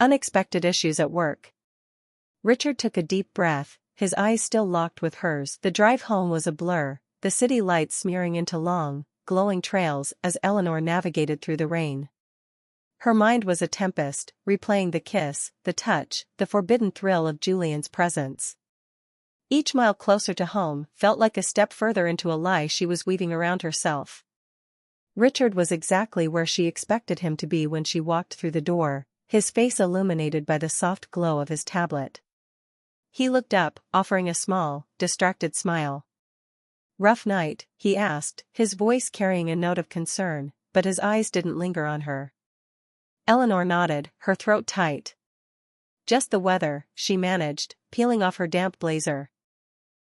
Unexpected issues at work. Richard took a deep breath, his eyes still locked with hers. The drive home was a blur, the city lights smearing into long, glowing trails as Eleanor navigated through the rain. Her mind was a tempest, replaying the kiss, the touch, the forbidden thrill of Julian's presence. Each mile closer to home felt like a step further into a lie she was weaving around herself. Richard was exactly where she expected him to be when she walked through the door, his face illuminated by the soft glow of his tablet. He looked up, offering a small, distracted smile. "Rough night?" he asked, his voice carrying a note of concern, but his eyes didn't linger on her. Eleanor nodded, her throat tight. "Just the weather," she managed, peeling off her damp blazer.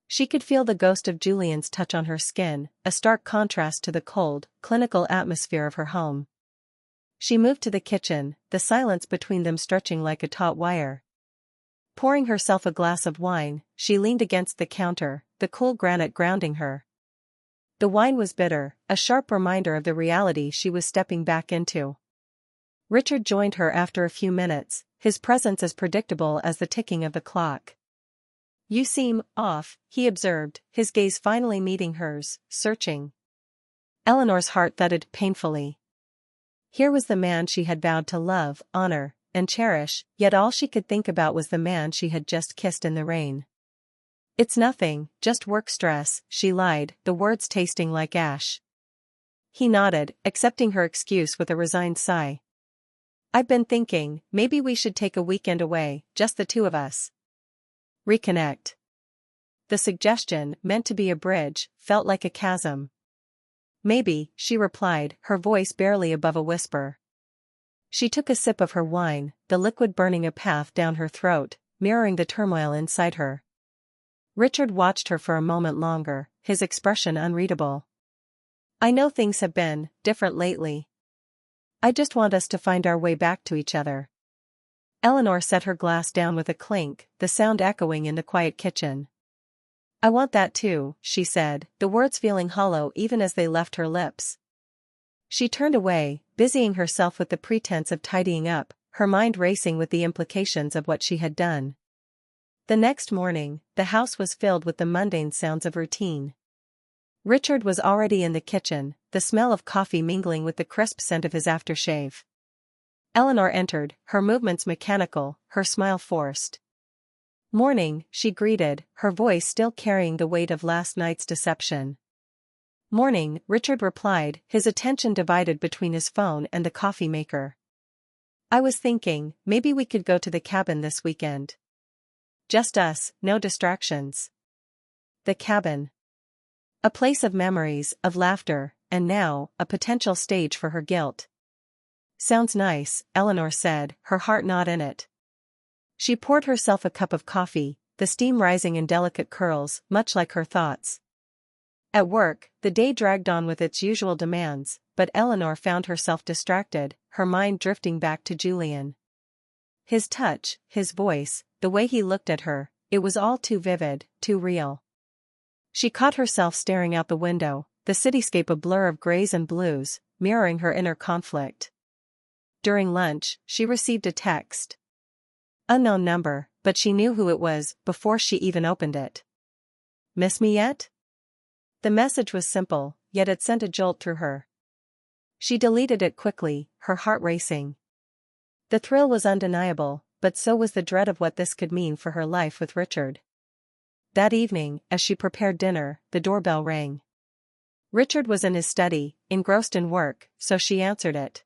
She could feel the ghost of Julian's touch on her skin, a stark contrast to the cold, clinical atmosphere of her home. She moved to the kitchen, the silence between them stretching like a taut wire. Pouring herself a glass of wine, she leaned against the counter, the cool granite grounding her. The wine was bitter, a sharp reminder of the reality she was stepping back into. Richard joined her after a few minutes, his presence as predictable as the ticking of the clock. "You seem off," he observed, his gaze finally meeting hers, searching. Eleanor's heart thudded painfully. Here was the man she had vowed to love, honor, and cherish, yet all she could think about was the man she had just kissed in the rain. "It's nothing, just work stress," she lied, the words tasting like ash. He nodded, accepting her excuse with a resigned sigh. "I've been thinking, maybe we should take a weekend away, just the two of us. Reconnect." The suggestion, meant to be a bridge, felt like a chasm. "Maybe," she replied, her voice barely above a whisper. She took a sip of her wine, the liquid burning a path down her throat, mirroring the turmoil inside her. Richard watched her for a moment longer, his expression unreadable. "I know things have been different lately. I just want us to find our way back to each other." Eleanor set her glass down with a clink, the sound echoing in the quiet kitchen. "I want that too," she said, the words feeling hollow even as they left her lips. She turned away, busying herself with the pretense of tidying up, her mind racing with the implications of what she had done. The next morning, the house was filled with the mundane sounds of routine. Richard was already in the kitchen, the smell of coffee mingling with the crisp scent of his aftershave. Eleanor entered, her movements mechanical, her smile forced. "Morning," she greeted, her voice still carrying the weight of last night's deception. "Morning," Richard replied, his attention divided between his phone and the coffee maker. "I was thinking, maybe we could go to the cabin this weekend. Just us, no distractions." The cabin. A place of memories, of laughter, and now, a potential stage for her guilt. "Sounds nice," Eleanor said, her heart not in it. She poured herself a cup of coffee, the steam rising in delicate curls, much like her thoughts. At work, the day dragged on with its usual demands, but Eleanor found herself distracted, her mind drifting back to Julian. His touch, his voice, the way he looked at her, it was all too vivid, too real. She caught herself staring out the window, the cityscape a blur of grays and blues, mirroring her inner conflict. During lunch, she received a text. Unknown number, but she knew who it was before she even opened it. "Miss me yet?" The message was simple, yet it sent a jolt through her. She deleted it quickly, her heart racing. The thrill was undeniable, but so was the dread of what this could mean for her life with Richard. That evening, as she prepared dinner, the doorbell rang. Richard was in his study, engrossed in work, so she answered it.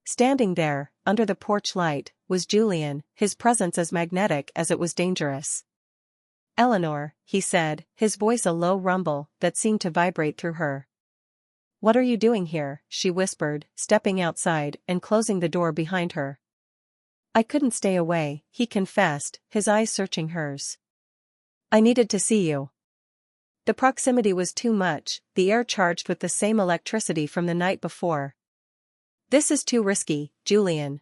Standing there, under the porch light, was Julian, his presence as magnetic as it was dangerous. "Eleanor," he said, his voice a low rumble that seemed to vibrate through her. "What are you doing here?" she whispered, stepping outside and closing the door behind her. "I couldn't stay away," he confessed, his eyes searching hers. "I needed to see you." The proximity was too much, the air charged with the same electricity from the night before. "This is too risky, Julian.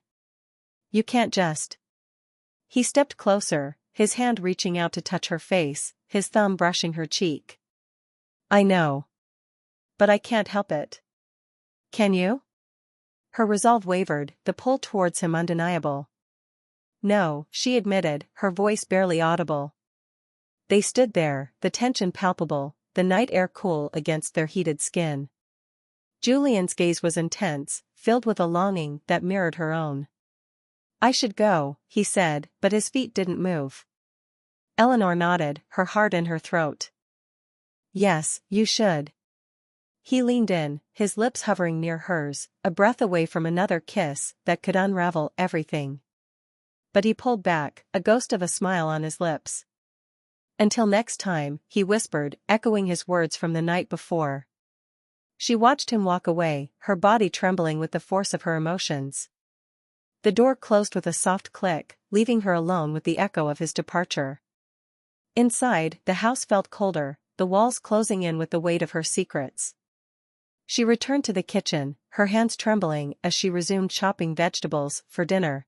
You can't just." He stepped closer, his hand reaching out to touch her face, his thumb brushing her cheek. "I know. But I can't help it." "Can you?" Her resolve wavered, the pull towards him undeniable. No, she admitted, her voice barely audible. They stood there, the tension palpable, the night air cool against their heated skin. Julian's gaze was intense, filled with a longing that mirrored her own. I should go, he said, but his feet didn't move. Eleanor nodded, her heart in her throat. Yes, you should. He leaned in, his lips hovering near hers, a breath away from another kiss that could unravel everything. But he pulled back, a ghost of a smile on his lips. Until next time, he whispered, echoing his words from the night before. She watched him walk away, her body trembling with the force of her emotions. The door closed with a soft click, leaving her alone with the echo of his departure. Inside, the house felt colder, the walls closing in with the weight of her secrets. She returned to the kitchen, her hands trembling as she resumed chopping vegetables for dinner.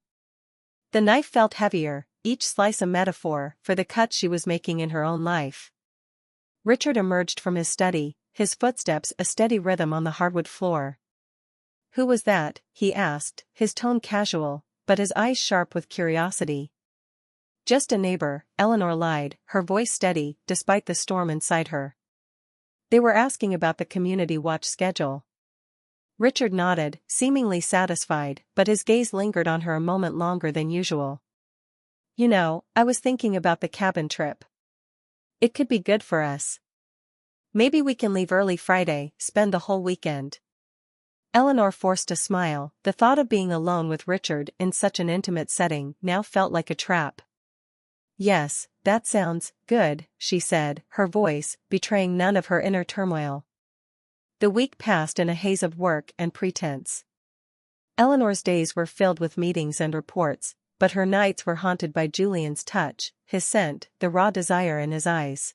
The knife felt heavier, each slice a metaphor for the cuts she was making in her own life. Richard emerged from his study, his footsteps a steady rhythm on the hardwood floor. Who was that? He asked, his tone casual, but his eyes sharp with curiosity. Just a neighbor, Eleanor lied, her voice steady, despite the storm inside her. They were asking about the community watch schedule. Richard nodded, seemingly satisfied, but his gaze lingered on her a moment longer than usual. You know, I was thinking about the cabin trip. It could be good for us. Maybe we can leave early Friday, spend the whole weekend. Eleanor forced a smile, the thought of being alone with Richard in such an intimate setting now felt like a trap. Yes, that sounds good, she said, her voice betraying none of her inner turmoil. The week passed in a haze of work and pretense. Eleanor's days were filled with meetings and reports, but her nights were haunted by Julian's touch, his scent, the raw desire in his eyes.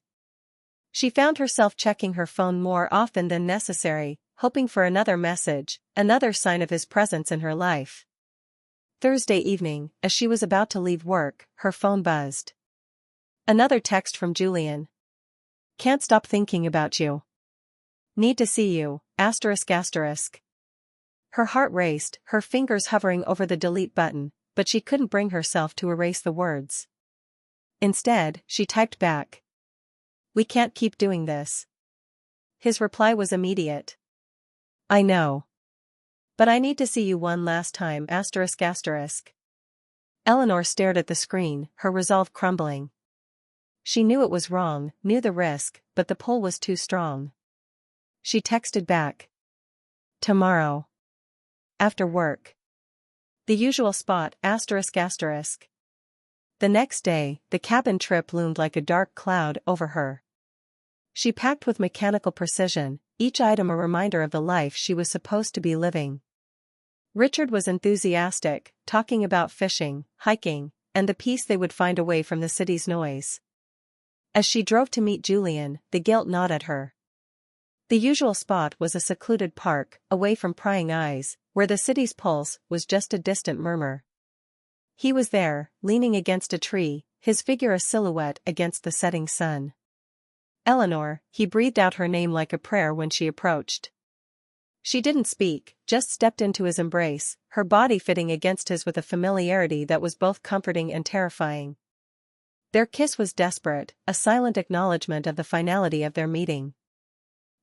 She found herself checking her phone more often than necessary, hoping for another message, another sign of his presence in her life. Thursday evening, as she was about to leave work, her phone buzzed. Another text from Julian. Can't stop thinking about you. Need to see you, asterisk asterisk. Her heart raced, her fingers hovering over the delete button, but she couldn't bring herself to erase the words. Instead, she typed back. We can't keep doing this. His reply was immediate. I know. But I need to see you one last time, asterisk asterisk. Eleanor stared at the screen, her resolve crumbling. She knew it was wrong, knew the risk, but the pull was too strong. She texted back. Tomorrow. After work. The usual spot, asterisk asterisk. The next day, the cabin trip loomed like a dark cloud over her. She packed with mechanical precision, each item a reminder of the life she was supposed to be living. Richard was enthusiastic, talking about fishing, hiking, and the peace they would find away from the city's noise. As she drove to meet Julian, the guilt gnawed at her. The usual spot was a secluded park, away from prying eyes, where the city's pulse was just a distant murmur. He was there, leaning against a tree, his figure a silhouette against the setting sun. Eleanor, he breathed out her name like a prayer when she approached. She didn't speak, just stepped into his embrace, her body fitting against his with a familiarity that was both comforting and terrifying. Their kiss was desperate, a silent acknowledgement of the finality of their meeting.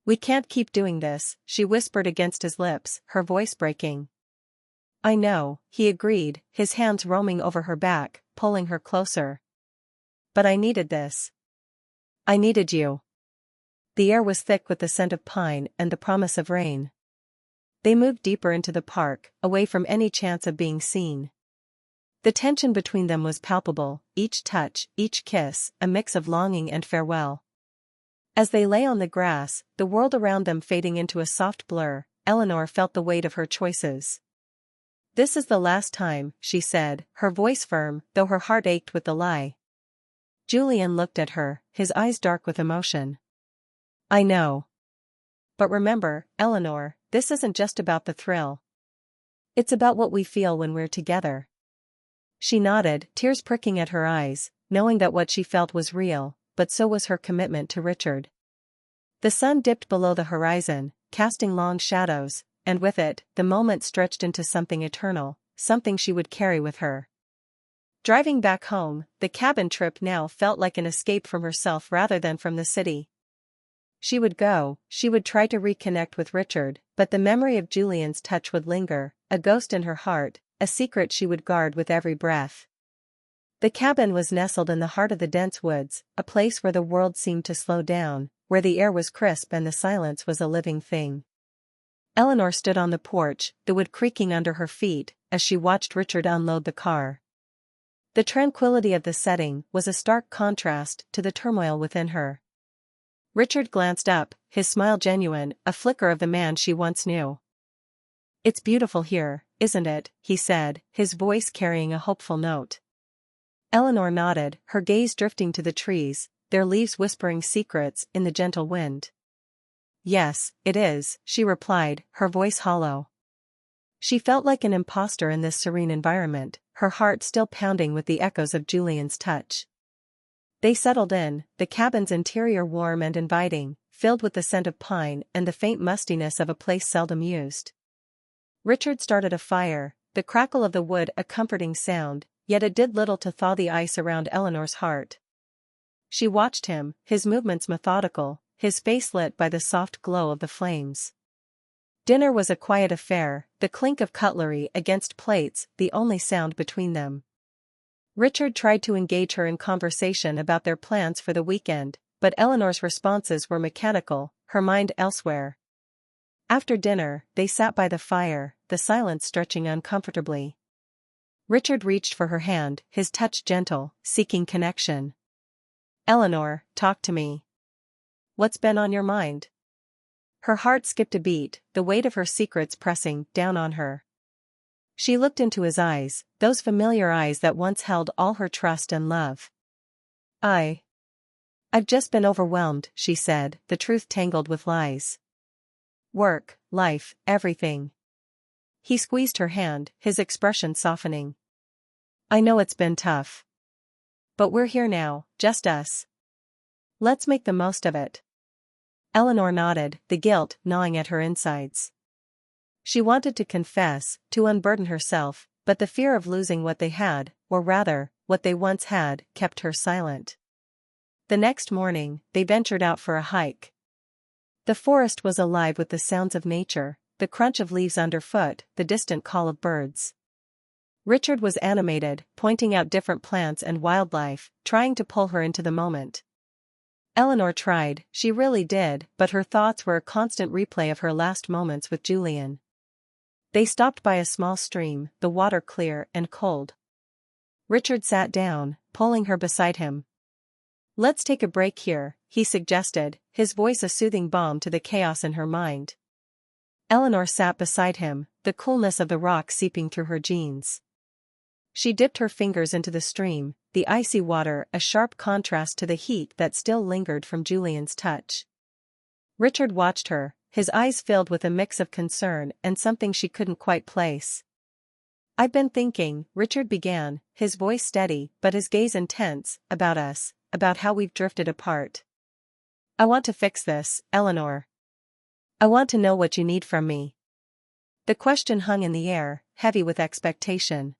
We can't keep doing this, she whispered against his lips, her voice breaking. I know, he agreed, his hands roaming over her back, pulling her closer. But I needed this. I needed you. The air was thick with the scent of pine and the promise of rain. They moved deeper into the park, away from any chance of being seen. The tension between them was palpable, each touch, each kiss, a mix of longing and farewell. As they lay on the grass, the world around them fading into a soft blur, Eleanor felt the weight of her choices. This is the last time, she said, her voice firm, though her heart ached with the lie. Julian looked at her, his eyes dark with emotion. I know. But remember, Eleanor, this isn't just about the thrill. It's about what we feel when we're together. She nodded, tears pricking at her eyes, knowing that what she felt was real, but so was her commitment to Richard. The sun dipped below the horizon, casting long shadows, and with it, the moment stretched into something eternal, something she would carry with her. Driving back home, the cabin trip now felt like an escape from herself rather than from the city. She would try to reconnect with Richard, but the memory of Julian's touch would linger, a ghost in her heart, a secret she would guard with every breath. The cabin was nestled in the heart of the dense woods, a place where the world seemed to slow down, where the air was crisp and the silence was a living thing. Eleanor stood on the porch, the wood creaking under her feet, as she watched Richard unload the car. The tranquility of the setting was a stark contrast to the turmoil within her. Richard glanced up, his smile genuine, a flicker of the man she once knew. "It's beautiful here, isn't it?" he said, his voice carrying a hopeful note. Eleanor nodded, her gaze drifting to the trees, their leaves whispering secrets in the gentle wind. "Yes, it is," she replied, her voice hollow. She felt like an imposter in this serene environment, her heart still pounding with the echoes of Julian's touch. They settled in, the cabin's interior warm and inviting, filled with the scent of pine and the faint mustiness of a place seldom used. Richard started a fire, the crackle of the wood a comforting sound, yet it did little to thaw the ice around Eleanor's heart. She watched him, his movements methodical, his face lit by the soft glow of the flames. Dinner was a quiet affair, the clink of cutlery against plates the only sound between them. Richard tried to engage her in conversation about their plans for the weekend, but Eleanor's responses were mechanical, her mind elsewhere. After dinner, they sat by the fire, the silence stretching uncomfortably. Richard reached for her hand, his touch gentle, seeking connection. "Eleanor, talk to me. What's been on your mind?" Her heart skipped a beat, the weight of her secrets pressing down on her. She looked into his eyes, those familiar eyes that once held all her trust and love. I've just been overwhelmed," she said, the truth tangled with lies. "Work, life, everything." He squeezed her hand, his expression softening. "I know it's been tough. But we're here now, just us. Let's make the most of it." Eleanor nodded, the guilt gnawing at her insides. She wanted to confess, to unburden herself, but the fear of losing what they had, or rather, what they once had, kept her silent. The next morning, they ventured out for a hike. The forest was alive with the sounds of nature, the crunch of leaves underfoot, the distant call of birds. Richard was animated, pointing out different plants and wildlife, trying to pull her into the moment. Eleanor tried, she really did, but her thoughts were a constant replay of her last moments with Julian. They stopped by a small stream, the water clear and cold. Richard sat down, pulling her beside him. "Let's take a break here," he suggested, his voice a soothing balm to the chaos in her mind. Eleanor sat beside him, the coolness of the rock seeping through her jeans. She dipped her fingers into the stream, the icy water a sharp contrast to the heat that still lingered from Julian's touch. Richard watched her, his eyes filled with a mix of concern and something she couldn't quite place. "I've been thinking," Richard began, his voice steady but his gaze intense, "about us, about how we've drifted apart. I want to fix this, Eleanor. I want to know what you need from me." The question hung in the air, heavy with expectation.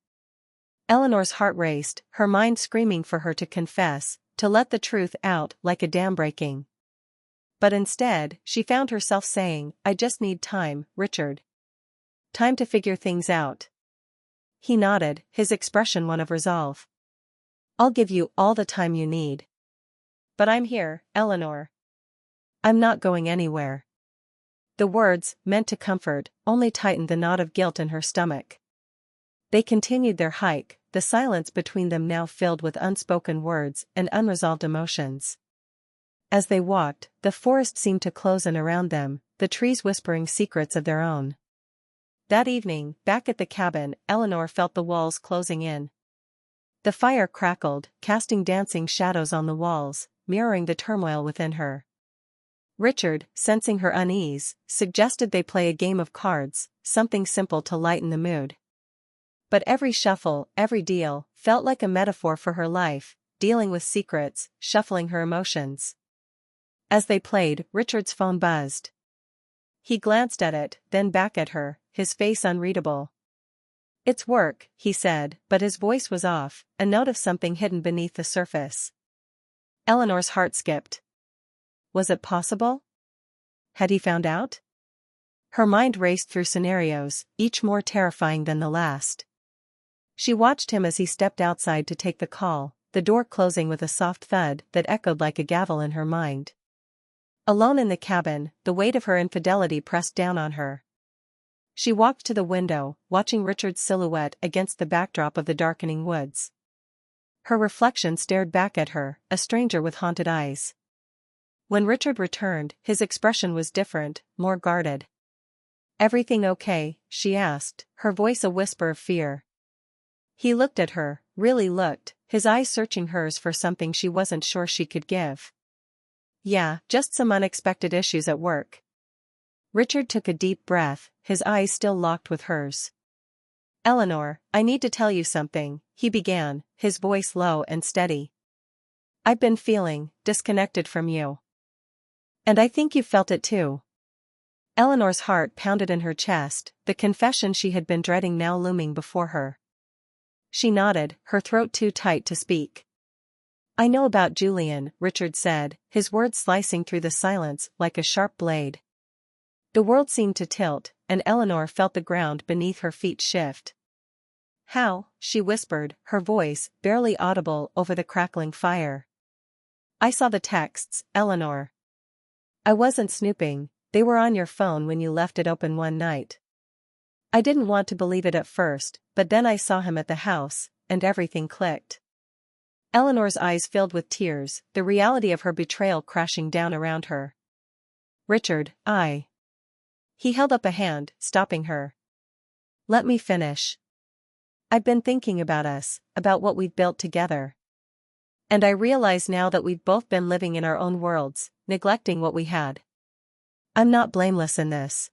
Eleanor's heart raced, her mind screaming for her to confess, to let the truth out like a dam breaking. But instead, she found herself saying, "I just need time, Richard. Time to figure things out." He nodded, his expression one of resolve. "I'll give you all the time you need. But I'm here, Eleanor. I'm not going anywhere." The words, meant to comfort, only tightened the knot of guilt in her stomach. They continued their hike, the silence between them now filled with unspoken words and unresolved emotions. As they walked, the forest seemed to close in around them, the trees whispering secrets of their own. That evening, back at the cabin, Eleanor felt the walls closing in. The fire crackled, casting dancing shadows on the walls, mirroring the turmoil within her. Richard, sensing her unease, suggested they play a game of cards, something simple to lighten the mood. But every shuffle, every deal, felt like a metaphor for her life, dealing with secrets, shuffling her emotions. As they played, Richard's phone buzzed. He glanced at it, then back at her, his face unreadable. It's work, he said, but his voice was off, a note of something hidden beneath the surface. Eleanor's heart skipped. Was it possible? Had he found out? Her mind raced through scenarios, each more terrifying than the last. She watched him as he stepped outside to take the call, the door closing with a soft thud that echoed like a gavel in her mind. Alone in the cabin, the weight of her infidelity pressed down on her. She walked to the window, watching Richard's silhouette against the backdrop of the darkening woods. Her reflection stared back at her, a stranger with haunted eyes. When Richard returned, his expression was different, more guarded. "Everything okay?" she asked, her voice a whisper of fear. He looked at her, really looked, his eyes searching hers for something she wasn't sure she could give. "Yeah, just some unexpected issues at work." Richard took a deep breath, his eyes still locked with hers. "Eleanor, I need to tell you something," he began, his voice low and steady. "I've been feeling disconnected from you. And I think you felt it too." Eleanor's heart pounded in her chest, the confession she had been dreading now looming before her. She nodded, her throat too tight to speak. "I know about Julian," Richard said, his words slicing through the silence like a sharp blade. The world seemed to tilt, and Eleanor felt the ground beneath her feet shift. "How?" she whispered, her voice barely audible over the crackling fire. "I saw the texts, Eleanor. I wasn't snooping, they were on your phone when you left it open one night. I didn't want to believe it at first, but then I saw him at the house, and everything clicked." Eleanor's eyes filled with tears, the reality of her betrayal crashing down around her. "Richard, He held up a hand, stopping her. "Let me finish. I've been thinking about us, about what we've built together. And I realize now that we've both been living in our own worlds, neglecting what we had. I'm not blameless in this.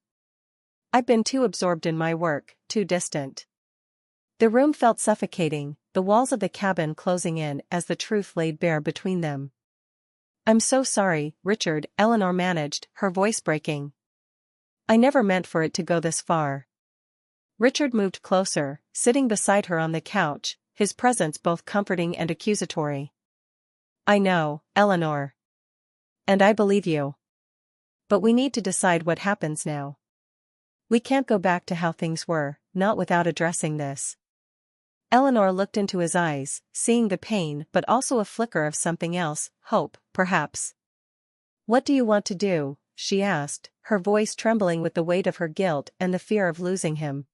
I've been too absorbed in my work, too distant." The room felt suffocating, the walls of the cabin closing in as the truth laid bare between them. "I'm so sorry, Richard," Eleanor managed, her voice breaking. "I never meant for it to go this far." Richard moved closer, sitting beside her on the couch, his presence both comforting and accusatory. "I know, Eleanor. And I believe you. But we need to decide what happens now. We can't go back to how things were, not without addressing this." Eleanor looked into his eyes, seeing the pain but also a flicker of something else, hope, perhaps. "What do you want to do?" she asked, her voice trembling with the weight of her guilt and the fear of losing him.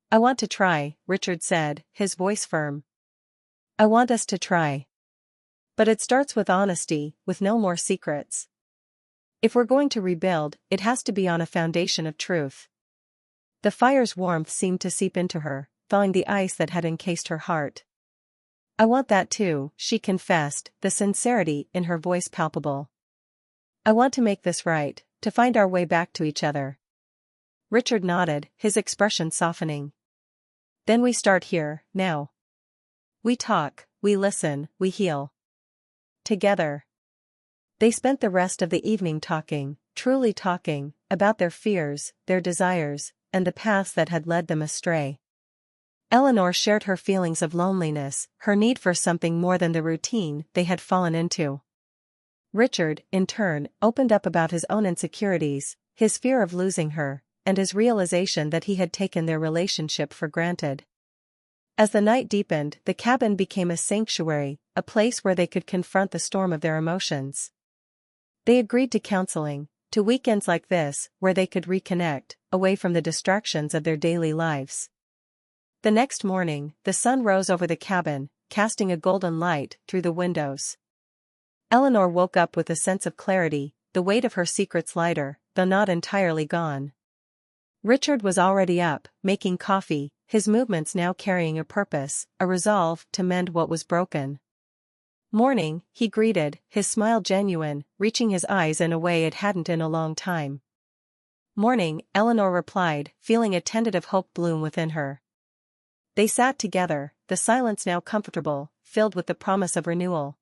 "I want to try," Richard said, his voice firm. "I want us to try. But it starts with honesty, with no more secrets. If we're going to rebuild, it has to be on a foundation of truth." The fire's warmth seemed to seep into her, thawing the ice that had encased her heart. "I want that too," she confessed, the sincerity in her voice palpable. "I want to make this right, to find our way back to each other." Richard nodded, his expression softening. "Then we start here, now. We talk, we listen, we heal. Together." They spent the rest of the evening talking, truly talking, about their fears, their desires, and the paths that had led them astray. Eleanor shared her feelings of loneliness, her need for something more than the routine they had fallen into. Richard, in turn, opened up about his own insecurities, his fear of losing her, and his realization that he had taken their relationship for granted. As the night deepened, the cabin became a sanctuary, a place where they could confront the storm of their emotions. They agreed to counseling, to weekends like this, where they could reconnect, away from the distractions of their daily lives. The next morning, the sun rose over the cabin, casting a golden light through the windows. Eleanor woke up with a sense of clarity, the weight of her secrets lighter, though not entirely gone. Richard was already up, making coffee, his movements now carrying a purpose, a resolve to mend what was broken. "Morning," he greeted, his smile genuine, reaching his eyes in a way it hadn't in a long time. "Morning," Eleanor replied, feeling a tentative hope bloom within her. They sat together, the silence now comfortable, filled with the promise of renewal.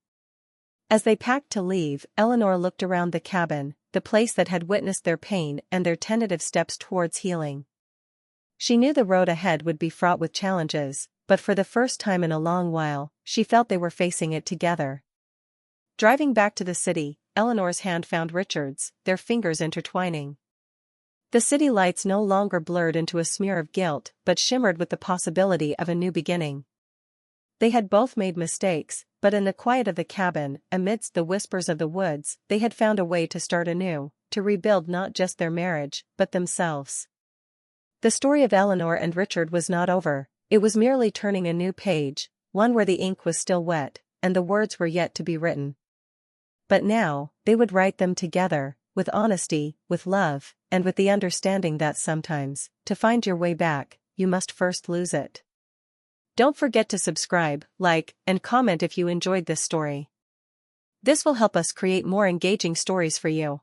As they packed to leave, Eleanor looked around the cabin, the place that had witnessed their pain and their tentative steps towards healing. She knew the road ahead would be fraught with challenges, but for the first time in a long while, she felt they were facing it together. Driving back to the city, Eleanor's hand found Richard's, their fingers intertwining. The city lights no longer blurred into a smear of guilt but shimmered with the possibility of a new beginning. They had both made mistakes, but in the quiet of the cabin, amidst the whispers of the woods, they had found a way to start anew, to rebuild not just their marriage, but themselves. The story of Eleanor and Richard was not over, it was merely turning a new page, one where the ink was still wet, and the words were yet to be written. But now, they would write them together, with honesty, with love, and with the understanding that sometimes, to find your way back, you must first lose it. Don't forget to subscribe, like, and comment if you enjoyed this story. This will help us create more engaging stories for you.